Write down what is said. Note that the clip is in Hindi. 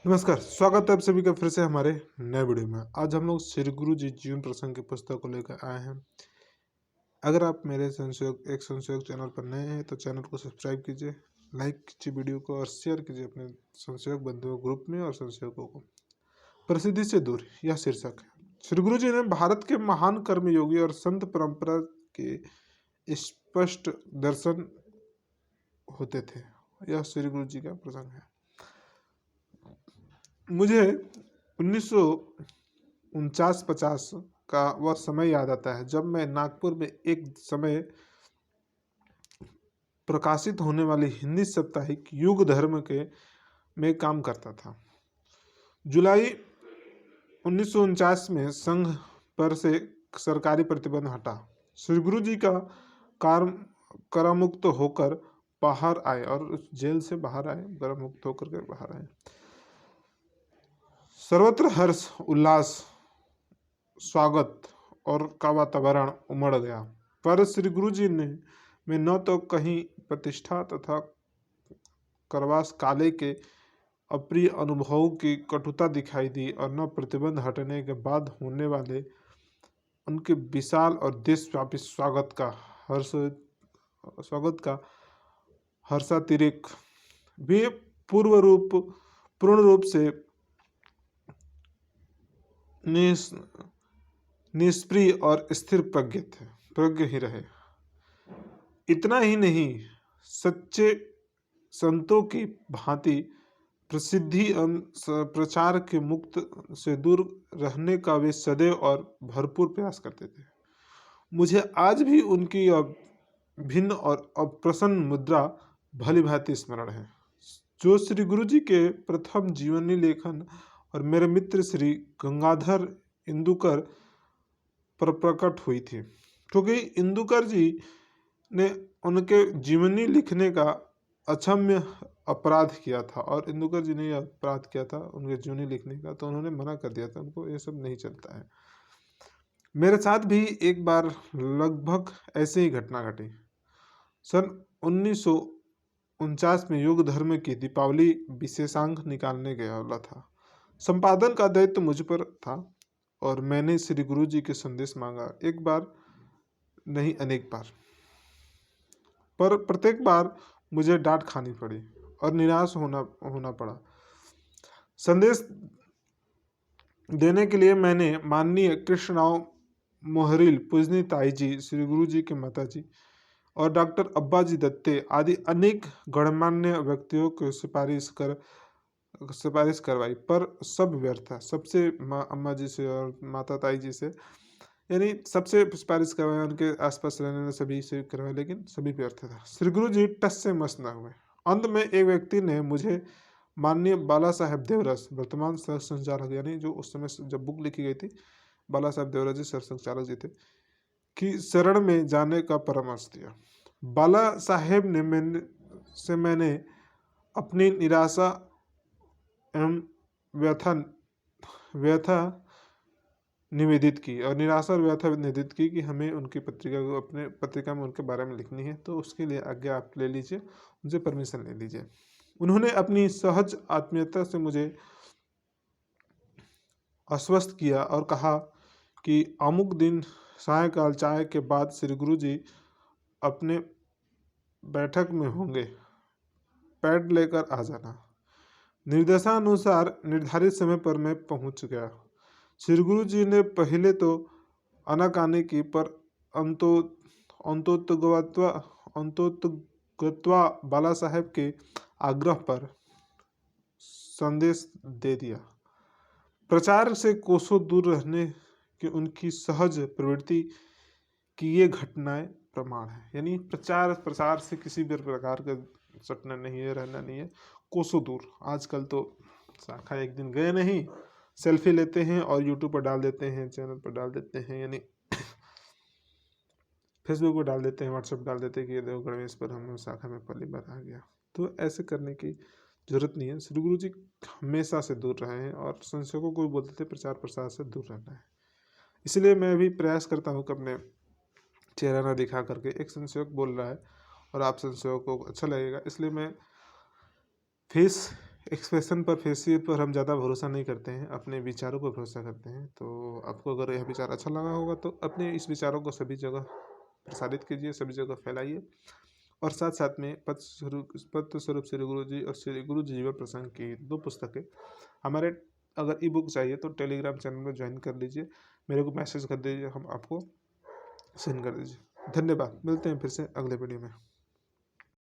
नमस्कार, स्वागत है आप सभी का फिर से हमारे नए वीडियो में। आज हम लोग श्री गुरु जी जीवन प्रसंग की पुस्तक को लेकर आए हैं। अगर आप मेरे संशोधक चैनल पर नए हैं तो चैनल को सब्सक्राइब कीजिए, लाइक कीजिए वीडियो को और शेयर कीजिए अपने संशोधक बंधुओं ग्रुप में और संशोधकों को। प्रसिद्धि से दूर यह शीर्षक है। श्री गुरु जी ने भारत के महान कर्मयोगी और संत परंपरा के स्पष्ट दर्शन होते थे। यह श्री गुरु जी का प्रसंग है। मुझे 1949-50 का वह समय याद आता है जब मैं नागपुर में एक समय प्रकाशित होने वाली हिंदी साप्ताहिक युग धर्म के में काम करता था। जुलाई 1949 में संघ पर से सरकारी प्रतिबंध हटा। श्री गुरु जी का कार्य करामुक्त होकर बाहर आए और उस जेल से बाहर आए, करामुक्त होकर के बाहर आए। सर्वत्र हर्ष, उल्लास, स्वागत और का वातावरण उमड़ गया। पर श्री गुरु जी ने में न तो कहीं प्रतिष्ठा तथा करवास काले के अप्रिय अनुभवों की कटुता दिखाई दी और न प्रतिबंध हटने के बाद होने वाले उनके विशाल और देशव्यापी स्वागत का हर्षातिरेक भी पूर्ण रूप से निष्प्रिय और स्थिर प्रज्ञ ही रहे। इतना ही नहीं, सच्चे संतों की भांति प्रसिद्धि प्रचार के मुक्त से दूर रहने का वे सदैव और भरपूर प्रयास करते थे। मुझे आज भी उनकी भिन्न और अप्रसन्न मुद्रा भली भांति स्मरण है, जो श्री गुरु जी के प्रथम जीवनी लेखन और मेरे मित्र श्री गंगाधर इंदुकर पर प्रकट हुई थी। क्योंकि इंदुकर जी ने उनके जीवनी लिखने का अक्षम्य अपराध किया था और इंदुकर जी ने यह अपराध किया था उनके जीवनी लिखने का, तो उन्होंने मना कर दिया था, उनको ये सब नहीं चलता है। मेरे साथ भी एक बार लगभग ऐसे ही घटना घटी। सन 1949 में युग धर्म की दीपावली विशेषांक निकालने गया वाला था। संपादन का दायित्व मुझ पर था और मैंने श्री गुरु जी के संदेश मांगा, एक बार नहीं अनेक बार, पर प्रत्येक बार मुझे डांट खानी पड़ी और निराश होना पड़ा। संदेश देने के लिए मैंने माननीय कृष्णराव मोहरिल, पूजनी ताई जी, श्री गुरु जी के माता जी और डॉक्टर अब्बा जी दत्ते आदि अनेक गणमान्य व्यक्तियों को सिफारिश करवाई, पर सब व्यर्थ था। सबसे अम्मा जी से और माता ताई जी से, यानी सबसे सिफारिश करवाया, उनके आसपास रहने वाले सभी से करवाया, लेकिन सभी व्यर्थ था। श्री गुरु जी टस से मस न हुए। अंत में एक व्यक्ति ने मुझे माननीय बाला साहेब देवरस, वर्तमान सह संचालक, यानी जो उस समय जब बुक लिखी गई थी बाला साहेब देवरस जी सह संचालक जी थे, की शरण में जाने का परामर्श दिया। बाला साहेब ने मैंने अपनी निराशा एवं व्यथा निवेदित की और निराशा और व्यथा निवेदित की कि हमें उनकी पत्रिका को अपने पत्रिका में उनके बारे में लिखनी है, तो उसके लिए आज्ञा आप ले लीजिए, उनसे परमिशन ले लीजिए। उन्होंने अपनी सहज आत्मीयता से मुझे आश्वस्त किया और कहा कि अमुक दिन सायंकाल चाय के बाद श्री गुरु जी अपने बैठक में होंगे, पैड लेकर आ जाना। निर्देशानुसार निर्धारित समय पर मैं पहुंच गया। श्री गुरु जी ने पहले तो आनाकानी की, पर अंतोतगत्वा बाला साहेब के आग्रह पर संदेश दे दिया। प्रचार से कोसों दूर रहने की उनकी सहज प्रवृत्ति की ये घटनाएं प्रमाण है। यानी प्रचार से किसी भी प्रकार का सटना नहीं है, रहना नहीं है, कोसों दूर। आजकल तो शाखा एक दिन गए नहीं, सेल्फी लेते हैं और यूट्यूब पर डाल देते हैं, चैनल पर डाल देते हैं, यानी फेसबुक पर डाल देते हैं, व्हाट्सएप डाल देते हैं कि ये देखो गणेश पर हम शाखा में पहली बार आ गया। तो ऐसे करने की जरूरत नहीं है। श्री गुरु जी हमेशा से दूर रहे हैं और संशोधकों को भी बोलते थे प्रचार प्रसार से दूर रहना है। इसलिए मैं भी प्रयास करता हूँ कि अपने चेहरा ना दिखा करके, एक संशोधक बोल रहा है और आप संशोधकों को अच्छा लगेगा, इसलिए मैं फेस एक्सप्रेशन पर, फेसियल पर हम ज़्यादा भरोसा नहीं करते हैं, अपने विचारों पर भरोसा करते हैं। तो आपको अगर यह विचार अच्छा लगा होगा तो अपने इस विचारों को सभी जगह प्रसारित कीजिए, सभी जगह फैलाइए। और साथ-साथ में पत्र स्वरूप श्री गुरु जी और श्री गुरु जी जीवन प्रसंग की 2 पुस्तकें हमारे, अगर ई बुक चाहिए तो टेलीग्राम चैनल में ज्वाइन कर लीजिए, मेरे को मैसेज कर दीजिए, हम आपको सेंड कर दीजिए। धन्यवाद, मिलते हैं फिर से अगले वीडियो में।